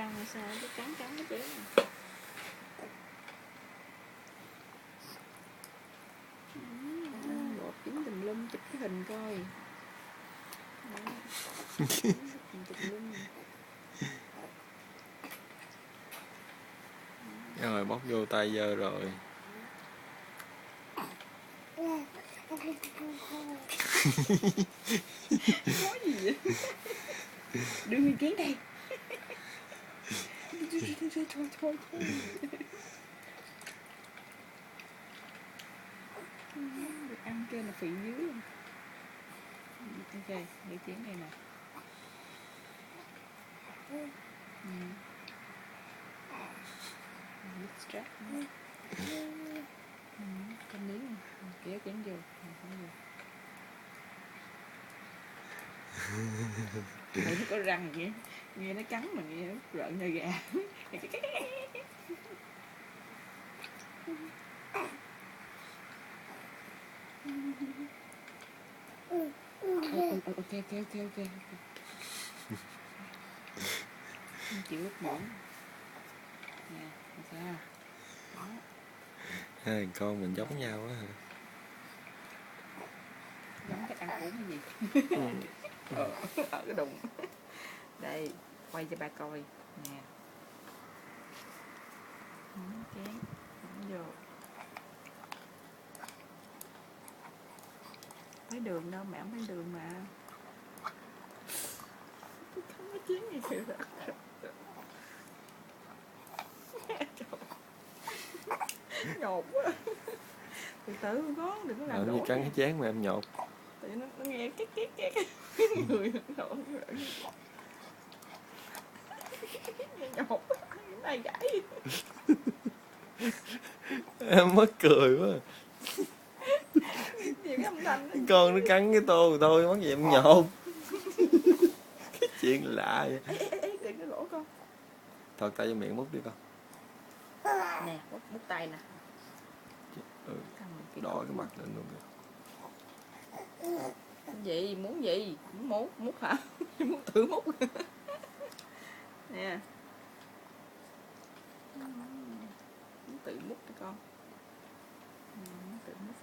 ăn hay sao cái cắn cái chén này. Bột dính tùm lum, chụp cái hình coi. Tùm lum. Rồi bóc vô tay dơ rồi. Nói gì vậy? Đưa nguyên chén đây. Thôi. Được ăn trên là phì dưới. Ok, để chén này nè. Strap. Con miếng này. Kéo chén vô. Thấy nó có răng vậy. Nghe nó cắn mà nghe nó rợn da gà. Ok. Không chịu lúc muỗng. Nè, sao? Đó. Hai con mình giống nhau quá hả? Giống cách ăn uống hay gì? Ở cái đùng. Đây, quay cho ba coi. Nè. Chén. Vô. Thấy đường đâu, mẹ không thấy đường mà. Không có chén gì kìa. Nhột quá. Từ từ con, đừng có làm đổ. Như cắn cái chén mà em nhột. Tại nó nghe két người nó nhột cái này gãy. Em mất cười quá. Gì cái âm thanh đó. Con nó cắn cái tô rồi thôi, mắc gì em nhột. Cái chuyện lạ vậy. Ê, đừng có lỗ con. Thọt tay vô miệng mút đi con. Nè, mút tay nè. Đỏ cái mặt lên luôn kìa. Gì, muốn gì? Muốn mút hả? Muốn thử mút. Nè. Muốn tự mút cho con. Muốn tự mút.